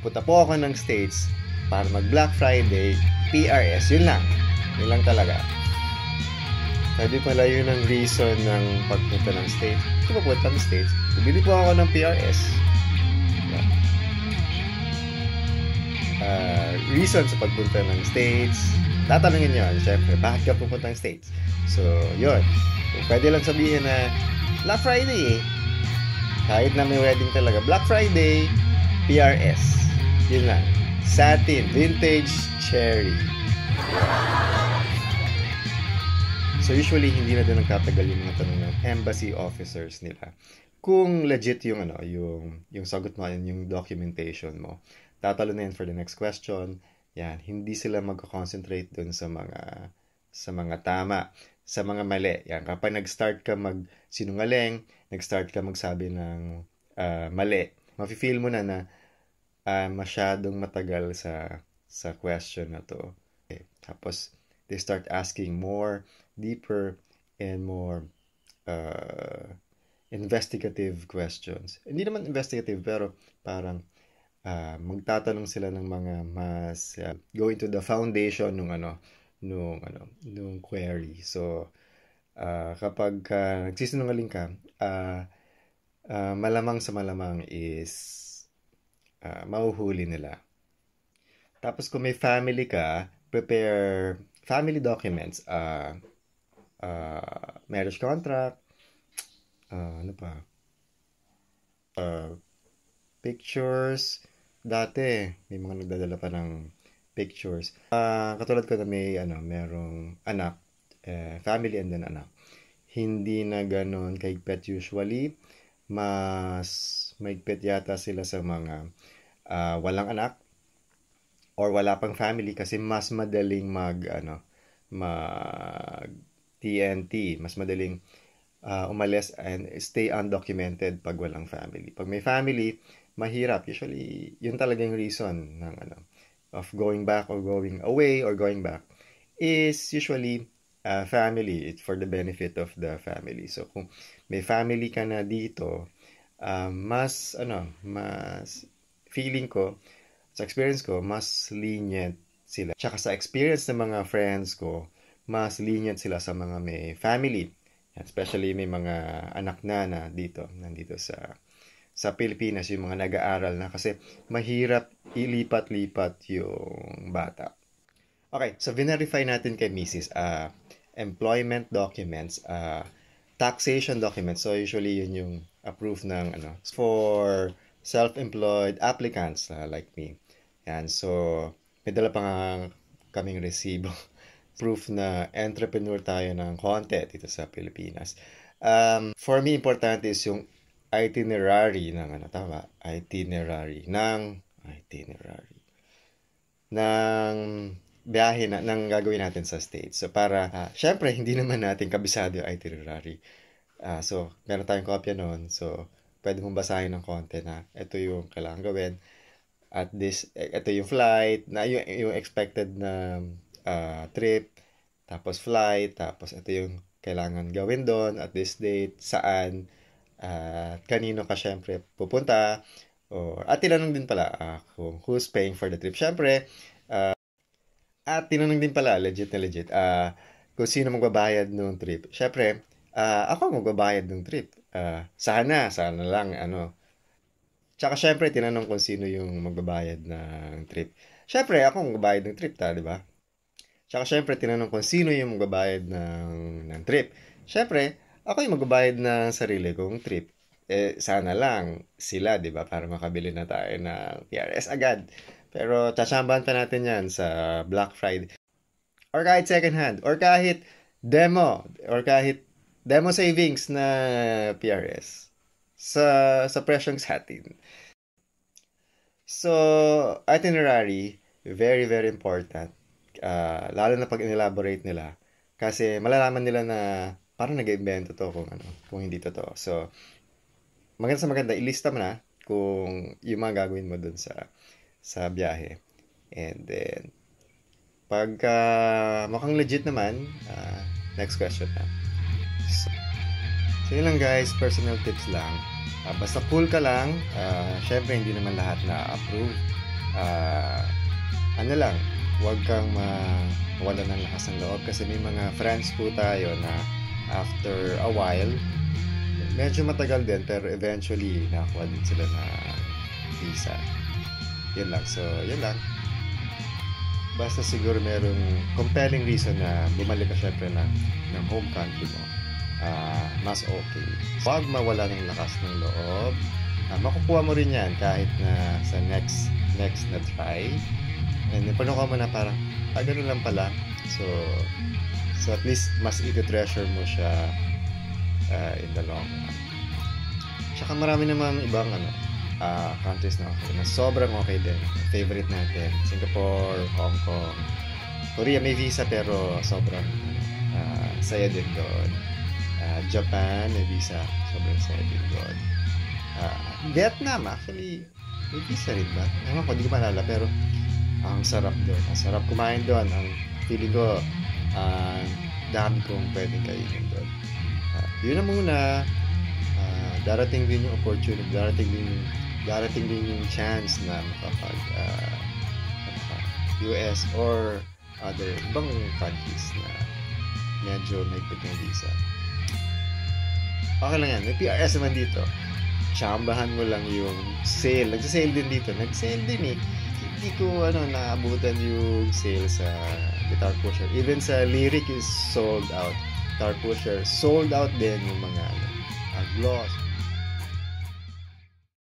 Punta po ako ng States para mag Black Friday, PRS. Yun lang. Yun lang talaga. Sabi pala yun ang reason ng pagpunta ng States. Kung papunta ng States, bibili po ako ng PRS. Reason sa pagpunta ng States, tatanungin nyo, syempre, bakit ka pupunta ng States? So, yun. Pwede lang sabihin na Black Friday eh. Kahit na may wedding talaga, Black Friday, PRS. Yun lang. Satin, vintage cherry. So usually hindi na din nagtatagal yung mga tanong ng embassy officers nila. Kung legit yung yung sagot mo, yung documentation mo, tatalo na yan for the next question. Yan, hindi sila magko-concentrate dun sa mga tama, sa mga mali. Yan, kapag nag-start ka magsinungaling, nag-start ka magsabi ng mali, mafe-feel mo na masyadong matagal sa question na to. Okay. Tapos they start asking more, deeper, and more investigative questions. Hindi naman investigative, pero parang magtatanong sila ng mga mas go into the foundation nung query. So kapag nagsisinungaling ka, malamang sa malamang is mauhuli nila. Tapos kung may family ka, prepare family documents, marriage contract, ano pa, pictures. Dati may mga nagdadala pa ng pictures. Katulad ko na merong anak, family and then anak. Hindi na ganon kaigpit usually. Mas maigpit yata sila sa mga walang anak or wala pang family kasi mas madaling mag TNT, mas madaling umalis and stay undocumented pag walang family. Pag may family, mahirap. Usually, yun talaga yung reason ng of going back or going away or going back is usually family. It's for the benefit of the family. So kung may family ka na dito, mas feeling ko, sa experience ko, mas lenient sila. Tsaka sa experience ng mga friends ko, mas lenient sila sa mga may family. Especially may mga anak na nandito sa Pilipinas, yung mga nag-aaral na kasi mahirap ilipat-lipat yung bata. Okay, so verify natin kay Mrs. Employment documents, taxation documents. So usually yun yung approve ng for self-employed applicants like me. Yan, so may dala pa nga kaming resibo. Proof na entrepreneur tayo ng konti dito sa Pilipinas. For me, importante is yung itinerary ng biyahe ng gagawin natin sa States. So para, syempre, hindi naman natin kabisado yung itinerary. So, meron tayong kopya noon. So, pwede mong basahin ng konti na ito yung kailangan gawin. At ito yung flight, na yung expected na trip, tapos flight, tapos ito yung kailangan gawin doon at this date, saan, kanino ka syempre pupunta, at tinanong din pala kung who's paying for the trip. Syempre, at tinanong din pala, legit, kung sino magbabayad ng trip. Syempre, ako magbabayad ng trip. Sana lang, Tsaka syempre, tinanong kung sino yung magbabayad ng trip. Syempre, ako magbabayad ng trip, di ba? Tsaka syempre, tinanong kung sino yung magbabayad ng trip. Syempre, ako yung magbabayad ng sarili kong trip. Sana lang sila, di ba? Para makabili na tayo ng PRS agad. Pero, tsatsambahan pa natin yan sa Black Friday. Or kahit second hand. Or kahit demo. Or kahit demo savings na PRS. Sa presyong satin. So, itinerary, very, very important. Lalo na pag in-elaborate nila. Kasi malalaman nila na parang nag-invento to kung hindi totoo. So, maganda, ilista mo na kung yung mga gagawin mo dun sa biyahe. And then, pag mukhang legit naman, next question na. So yun lang guys, personal tips lang. Basta cool ka lang. Syempre, hindi naman lahat na-approve. Ano lang, huwag kang wala ng lakas ng loob kasi may mga friends po tayo na after a while, medyo matagal din pero eventually nakakuha din sila na visa. Yun lang. So, yun lang. Basta siguro merong compelling reason na bumalik ka syempre ng home country mo. Mas okay. Huwag mawala ng lakas ng loob. Makukuha mo rin yan kahit na sa next na try. And then, panukuha mo na parang, ganun lang pala. So at least mas i-treasure mo siya in the long run. Tsaka marami namang ibang countries na okay, na sobrang okay din. Favorite natin, Singapore, Hong Kong, Korea may visa pero sobrang saya din doon. Japan may visa, sobrang saya din doon. Vietnam actually may visa rin ba? Ewan ko, hindi ko maalala pero ang sarap doon. Ang sarap kumain doon. Ang feeling ko dami kong pwedeng kainin doon. Yun na muna. Darating din yung opportunity, darating din yung chance na makapag US or other ibang countries na medyo may ng visa. Okay lang yan. May PRS naman dito. Tsambahan mo lang yung sale. Nagsasale din dito. Nag-sale din eh. Hindi ko naabutan yung sale sa Guitar Pusher. Even sa Lyric is sold out. Guitar Pusher sold out din yung mga gloss.